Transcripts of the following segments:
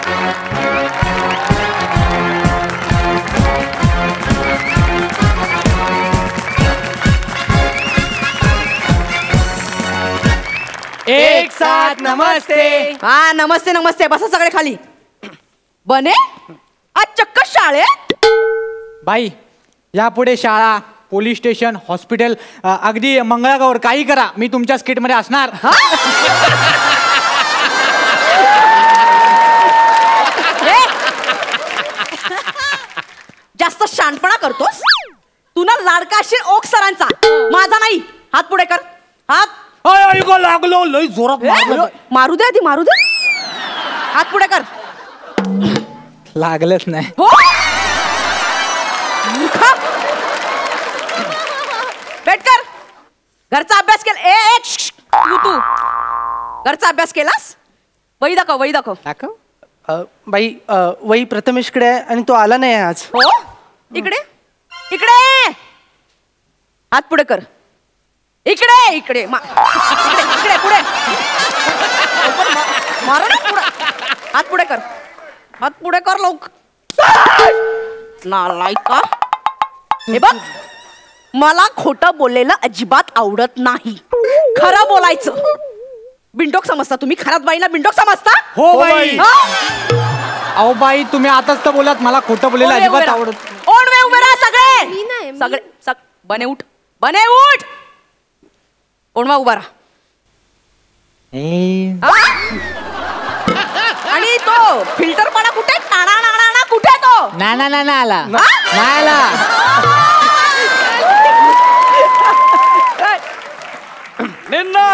एक साथ नमस्ते. हा नमस्ते नमस्ते. बसा सगळे खाली. बने आज चक्क शाळेत. बाई यापुढे शाळा, पोलीस स्टेशन, हॉस्पिटल, अगदी मंगळागौर काही करा, मी तुमच्या स्किट मध्ये असणार. जास्त शानपणा करतोस तू ना. लाडका असेल ओक सरांचा, माझा नाही. हात पुढे कर. हात. लागलो लय जोरात. मारू दे आधी, मारू दे. हात पुढे कर. लागलंच नाही. हो बैठ कर. घरचा अभ्यास केला. तू घरचा अभ्यास केलास? वही दाखव, वही दाखव. बाई वही प्रथमेशकडे आहे आणि तो आला नाही आज. हो इकडे इकडे. हात पुढे कर. इकडे इकडे इकडे पुढे. मार ना पुढे. हात पुढे कर. हात पुढे कर लोक. नालायका. हे बघ मला खोटं बोललेलं अजिबात आवडत नाही. खरं बोलायचं. बिंडोक समजता तुम्ही? खरात बाईला बिंडोक समजता? हो बाई. अहो बाई तुम्ही आताच तर बोलात मला खोटं बोलायला अजिबात आवडत. ओढवे उभे राहा सगळे. सगळे बने उठ. बने उठ. ओणवा उभा राहा. आणि तो फिल्टर पाना कुठे? टाणा नाणा कुठे तो? ना आला. नाही आला.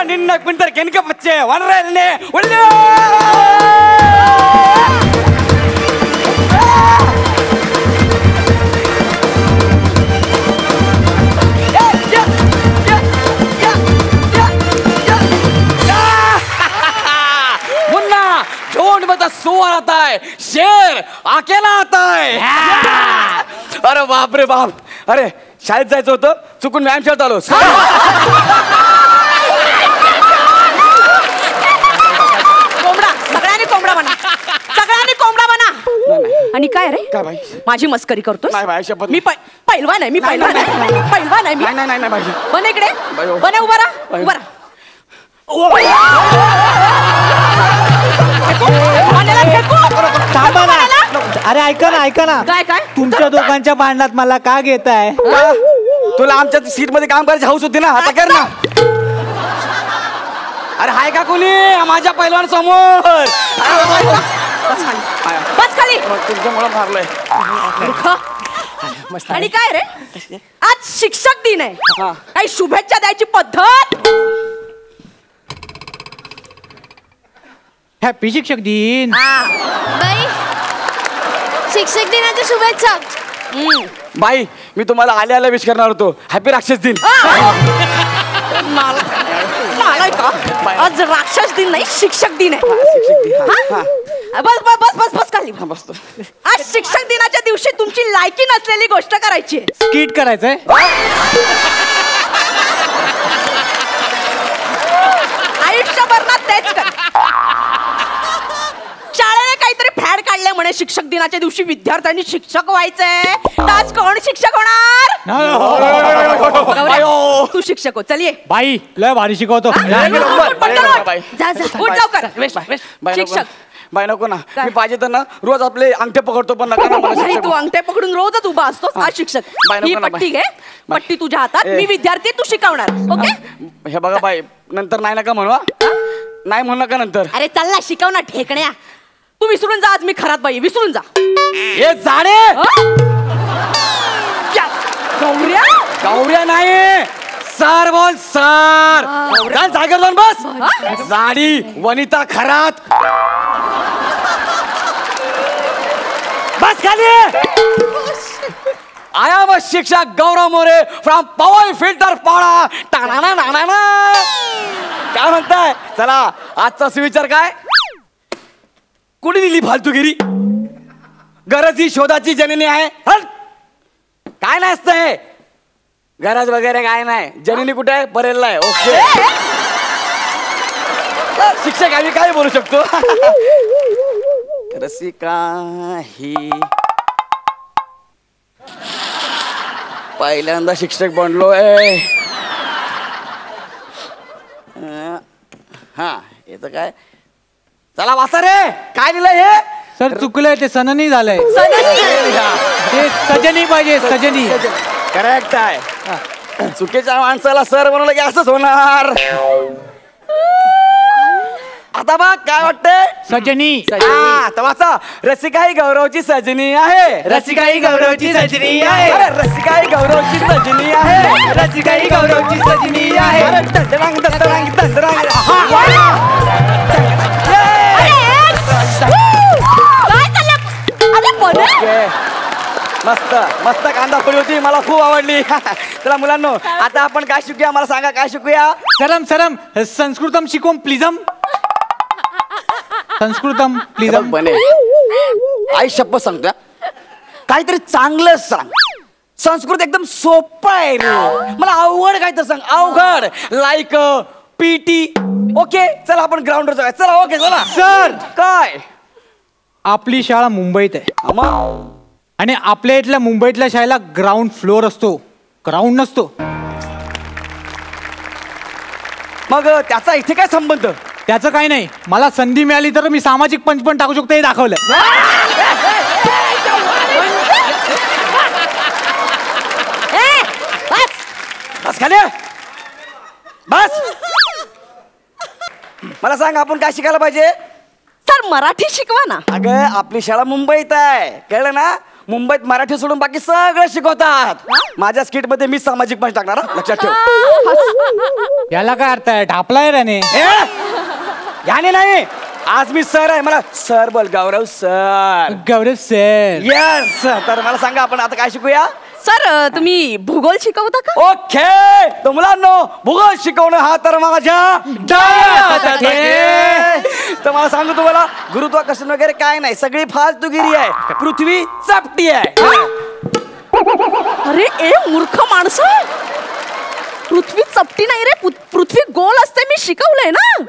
निन्न क्विंटर केनके बच्चे वनरे मुन्ना झोंड में तो सुअर आता है, शेर अकेला आता है. अरे बाप रे बाप. अरे शाळेत जायचं होतं, चुकून व्यायाम शाळेत आलो. आणि काय रे? काय बाई? माझी मस्करी करतोस? नाही बाई, शपथ. मी पैलवान आहे. मी पैलवान आहे. पैलवान आहे मी. नाही बाई. बने इकडे. बने उभा राहा. उभा राहा. अरे ऐका ना. काय तुमच्या दोघांच्या भांडणात मला का घेताय? तुला आमच्या सीट मध्ये काम करायची हौस होती ना, आता कर ना. अरे हाय का कोणी माझ्या पैलवान समोर? बस खाली. तुमच्यामुळे मारलंय. आणि काय रे? आज शिक्षक दिन आहे. काही शुभेच्छा द्यायची पद्धत? हॅपी शिक्षक दिन. बाई शिक्षक दिनाच्या शुभेच्छा. बाई मी तुम्हाला आल्या विश करणार होतो. हॅपी राक्षस दिन. मला का आज राक्षस दिन नाही, शिक्षक दिन आहे. बस बस बस बस बस खाली बसतो. आज शिक्षक दिनाच्या दिवशी तुमची लायकी नसलेली गोष्ट करायची. स्किट करायचंय. आयुष्यभर ना तेच कर. शाळेने काहीतरी फॅड काढले म्हणे शिक्षक दिनाच्या दिवशी विद्यार्थ्यांनी शिक्षक व्हायचंय. आज कोण शिक्षक होणार? तू शिक्षक हो. चलिये बाई लय भारी शिकवतो. शिक्षक बाई नको ना. मी पाहिजे तर ना रोज आपले अंगठे पकडतो, पण नका ना. तू अंगठे पकडून रोजच उभा असतो. आज शिक्षक. ही पट्टी घे. पट्टी तुझ्या हातात. मी विद्यार्थी, तू शिकवणार. ओके. हे बघा बाई नंतर नाही नका म्हणवा. नाही म्हणू नका नंतर. अरे चल ना शिकवणार ढेकण्या. तू विसरून जा. आज मी खरात बाई. विसरून जा. हे जाणे. गौऱ्या नाही, सर बोल सर. जागेवर जाऊन बस. जाडी वनिता खरात. बस खाली. आय एम शिक्षक गौरव मोरे फ्रॉम पवई फिल्टर पाडा. टाणा नाणा. काय म्हणताय? चला आजचा सुविचार काय? कुणी दिली फालतूगिरी? गरज ही शोधाची जननी आहे. काय नसतंय गरज वगैरे काय नाही. जननी कुठे आहे? परेलला आहे. ओके. शिक्षक आम्ही काय बोलू शकतो? रसिका ही पहिल्यांदा शिक्षक बनलोय. हा येतं काय? चला वाचा रे, काय लिहिलंय हे? सर चुकलंय, ते सननी झालंय. ते सजनी पाहिजे, सजनी. करेक्ट आहे. चुकीच्या माणसाला सर बनवलं की असंच होणार. आता बघ काय वाटतंय? सजनी. आता वाचा. रसिका ही गौरवची सजनी आहे. रसिका ही गौरवची सजनी आहे. अरे, रसिका ही गौरवची सजनी आहे. रसिका ही गौरवची सजनी आहे. अरे, दंडरांग, दंडरांग, दंडरांग. ओके. मस्त मस्त कांदा पोळी होती, मला खूप आवडली. चला मुलांनो, आता आपण काय शिकूया? मला सांगा काय शिकूया? सरम सरम संस्कृतम शिकवम प्लीजम. संस्कृतम प्लीजम. बने आई शपथ सांगतो, काहीतरी चांगलं सांग. संस्कृत एकदम सोपं आहे रे, मला अवघड काय तर सांग. अवघड लाईक पीटी. ओके चला आपण ग्राउंडवर जाऊया. चला ओके चला. सर काय? आपली शाळा मुंबईत आहे मग आणि आपल्या इथल्या मुंबईतल्या शाळेला ग्राउंड फ्लोअर असतो, ग्राउंड नसतो. मग त्याचा इथे काय संबंध? त्याचं काही नाही. मला संधी मिळाली तर मी सामाजिक पंच पण टाकू शकतो, हे दाखवलं. बस खाली बस. मला सांग आपण काय शिकायला पाहिजे? सर मराठी शिकवा ना. अगं आपली शाळा मुंबईत आहे, कळलं ना? मुंबईत मराठी सोडून बाकी सगळं शिकवतात. माझ्या स्किट मध्ये मी सामाजिक पंच टाकणार, लक्षात ठेव. याला काय अर्थ आहे? ढापलाय त्याने. याने नाही, आज मी सर आहे. मला सर बोल, गौरव सर. गौरव सर. येस. तर मला सांगा आपण आता काय शिकूया? सर तुम्ही भूगोल शिकवता का? ओके. तर मुलांनो, भूगोल शिकवणं हा तर माझ्या तर मला सांगू तुम्हाला, गुरुत्वाकर्षण वगैरे काय नाही, सगळी फालतूगिरी आहे. पृथ्वी चपटी आहे. अरे ए मूर्ख माणसं, पृथ्वी चपटी नाही रे, पृथ्वी गोल असते. मी शिकवलंय ना,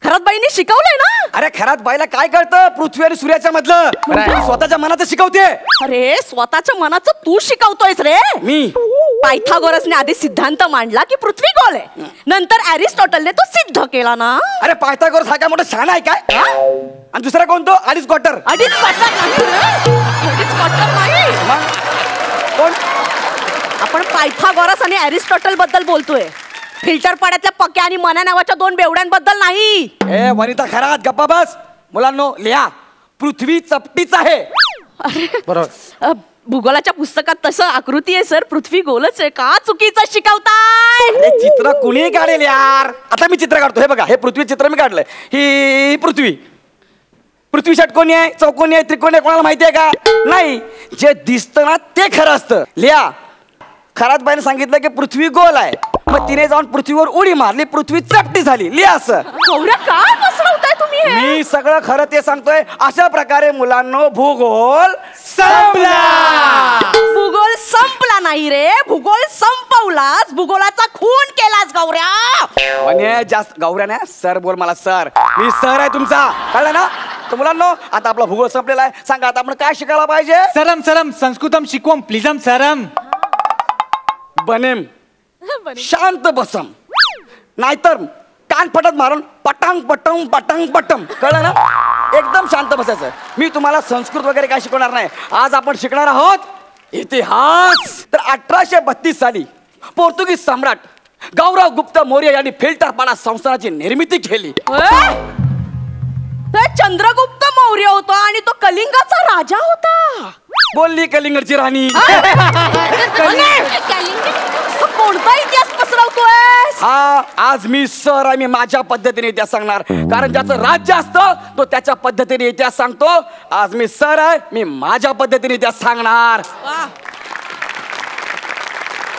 खरात बाईने शिकवलंय ना. अरे खरात बाईला काय कळतं पृथ्वी आणि सूर्याच्या मधलं? स्वतःच्या मनाचं शिकवते. अरे स्वतःच्या मनाचं तू शिकवतोयस रे. मी पायथागोरसने आधी सिद्धांत मांडला की पृथ्वी गोल आहे, नंतर अरिस्टॉटलने तो सिद्ध केला ना. अरे पायथागोरस हा काय मोठा शहाणा आहे काय? आणि दुसरा कोण? तो अडीच क्वार्टर. अडीच क्वार्टर नाही रे, अडीच क्वार्टर नाही. मग कोण? आपण पायथागोरस आणि अरिस्टॉटल बद्दल बोलतोय, फिल्टर पाड्यातल्या पक्या आणि मना नावाच्या दोन बेवड्यांबद्दल नाही. ए वनिता खरात गप्पा बस. मुलांनो लिहा, पृथ्वी चपटीच आहे. बरोबर. भूगोलाच्या पुस्तकात तसं आकृती आहे सर, पृथ्वी गोलच आहे. का चुकीचं शिकवताय? हे चित्र कुणी काढेल यार? आता मी चित्र काढतो. हे बघा, हे पृथ्वी चित्र मी काढलंय. ही पृथ्वी. पृथ्वी षटकोनी आहे, चौकोनी आहे, त्रिकोणी आहे, कोणाला माहिती आहे का? नाही. जे दिसतं ना ते खरं असतं. लिहा, खरात बाईने सांगितलं की पृथ्वी गोल आहे, मग तिने जाऊन पृथ्वीवर उडी मारली, पृथ्वी चपटी झाली. लिहा असं. गौऱ्या काय पसरवताय तुम्ही हे? मी सगळं खरं ते सांगतोय. अशा प्रकारे मुलांनो भूगोल संपला. भूगोल संपला नाही रे, भूगोल संपवलास, भूगोलाचा खून केलास गौऱ्या. म्हणजे जास्त गौऱ्या नाही, सर बोल मला. सर मी सर आहे तुमचा, कळलं ना? तर मुलांनो आता आपला भूगोल संपलेला आहे. सांगा आता आपण काय शिकायला पाहिजे? सरम सरम संस्कृतम शिकवम प्लीजम. सरम बनेम, शांत बसम, नाहीतर कान फटत मारून पटांग पटम पटांग पटम. कळलं ना? एकदम शांत बसायचं. मी तुम्हाला संस्कृत वगैरे काय शिकवणार नाही. आज आपण शिकणार आहोत इतिहास. तर 1832 साली पोर्तुगीज सम्राट गौरव गुप्त मौर्य यांनी फिल्टरपाडा संस्थानाची निर्मिती केली. ते चंद्रगुप्त मौर्य होता आणि तो कलिंगाचा राजा होता. बोलली कलिंगडची राणी. कोणता इतिहास पसरवतोय? हा आज मी सर आहे, मी माझ्या पद्धतीने इतिहास सांगणार. कारण ज्याचं राज्य असतं तो त्याच्या पद्धतीने इतिहास सांगतो. आज मी सर आहे, मी माझ्या पद्धतीने इतिहास सांगणार.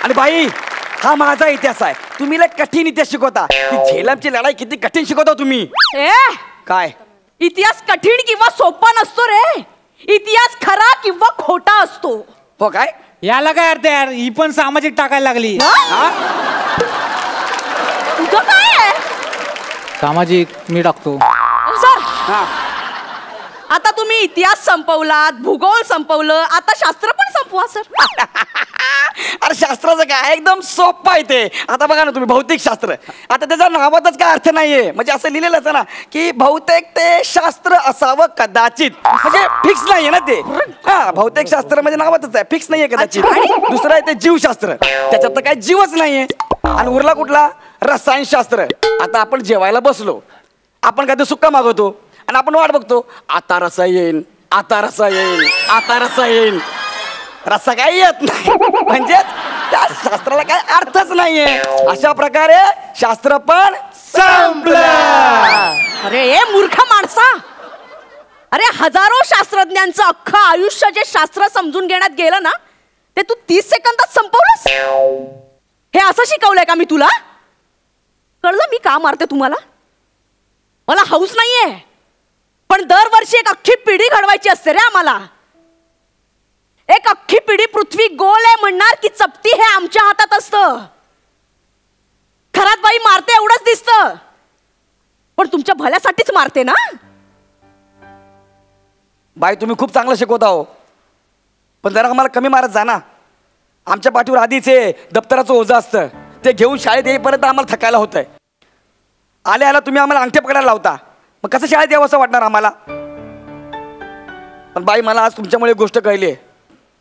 आणि बाई हा माझा इतिहास आहे. तुम्ही लय कठीण इतिहास शिकवता. ती झेलमची लढाई किती कठीण शिकवता तुम्ही. काय? इतिहास कठीण किंवा सोपा नसतो रे, इतिहास खरा किंवा खोटा असतो. हो काय? याला काय अर्थ यार? ही पण सामाजिक टाकायला लागली. तुझं काय आहे? सामाजिक मी टाकतो. सर आता तुम्ही इतिहास संपवलात, भूगोल संपवलं, आता शास्त्र पण संपवा सर. अरे शास्त्राचं काय एकदम सोपं आहे ते. आता बघा ना तुम्ही भौतिक शास्त्र, आता त्याच्या नावातच काय अर्थ नाहीये. म्हणजे असं लिहिलेलं असं ना की बहुतेक ते शास्त्र असावं कदाचित, म्हणजे फिक्स नाहीये ना ते. हा, भौतिक शास्त्र म्हणजे नावातच आहे, फिक्स नाहीये कदाचित. दुसरं आहे ते जीवशास्त्र, त्याच्यात तर काय जीवच नाहीये. आणि उरला कुठला रसायनशास्त्र. आता आपण जेवायला बसलो, आपण काय ते सुक्का मागवतो आणि आपण वाट बघतो, आता रसा येईन, आता रसा येईन, आता रसा येईन. रस्सा काय येत नाही, म्हणजे त्या शास्त्राला काय अर्थच नाहीये. अशा प्रकारे शास्त्र पण संपलं. अरे ए मूर्ख माणसा, अरे हजारो शास्त्रज्ञांचं अख्खं आयुष्य जे शास्त्र समजून घेण्यात गेलं ना, ते तू 30 सेकंदात संपवलंस. हे असं शिकवलंय का मी तुला? कळलं मी का मारते तुम्हाला? मला हौस नाहीये, पण दरवर्षी एक अख्खी पिढी घडवायची असते रे आम्हाला. एक अख्खी पिढी पृथ्वी गोल आहे म्हणणार की चपटी हे आमच्या हातात असतं. खरात बाई मारते एवढंच दिसतं, पण तुमच्या भल्यासाठीच मारते ना. बाई तुम्ही खूप चांगलं शिकवता हो, पण जरा आम्हाला कमी मारत जा ना. आमच्या पाठीवर आधीच हे दप्तराचं ओझं असतं, ते घेऊन शाळेत येईपर्यंत आम्हाला थकायला होतंय. आल्या तुम्ही आम्हाला अंगठे पकडायला लावता, मग कसं शाळेत यावं असं वाटणार आम्हाला. पण बाई मला आज तुमच्यामुळे एक गोष्ट कळली आहे.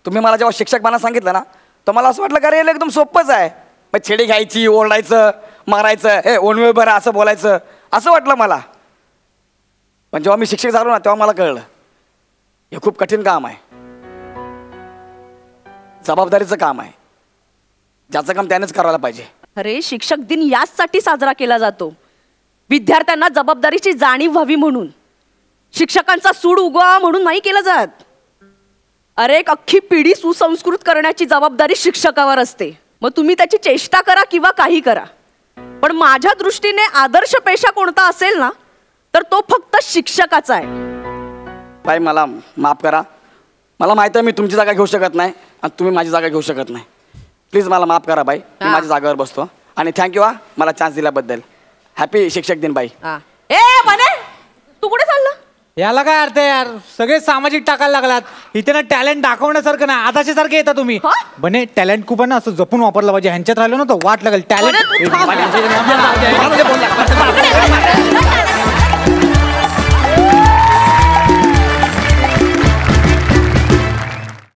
तुम्ही मला जेव्हा शिक्षकपणा सांगितलं ना, तर मला असं वाटलं का रे एकदम सोपंच आहे. मग छेडी घ्यायची, ओरडायचं, मारायचं, हे ओनवे बरं असं बोलायचं, असं वाटलं मला. पण जेव्हा मी शिक्षक झालो ना, तेव्हा मला कळलं हे खूप कठीण काम आहे, जबाबदारीचं काम आहे, ज्याचं काम त्यानेच करायला पाहिजे. अरे शिक्षक दिन याचसाठी साजरा केला जातो, विद्यार्थ्यांना जबाबदारीची जाणीव व्हावी म्हणून. शिक्षकांचा सूड उगवा म्हणून नाही केलं जात. अरे एक अख्खी पिढी सुसंस्कृत करण्याची जबाबदारी शिक्षकावर असते. मग तुम्ही त्याची चेष्टा करा किंवा काही करा, पण माझ्या दृष्टीने आदर्श पेशा कोणता असेल ना, तर तो फक्त शिक्षकाचा आहे. बाई मला माफ करा, मला माहिती आहे मी तुमची जागा घेऊ शकत नाही आणि तुम्ही माझी जागा घेऊ शकत नाही. प्लीज मला माफ करा बाई, मी माझ्या जागेवर बसतो. आणि थँक्यू हा मला चान्स दिल्याबद्दल. हॅपी शिक्षक दिन बाई. ए म्हणे तू कुठे चालला? याला काय अर्थ आहे यार, सगळे सामाजिक टाकायला लागलात. इथे ना टॅलेंट दाखवण्यासारखं ना आताच्या सारखे येता तुम्ही. बने टॅलेंट खूप ना असं जपून वापरलं पाहिजे. ह्यांच्यात राहिलो ना तर वाट लागेल. टॅलेंट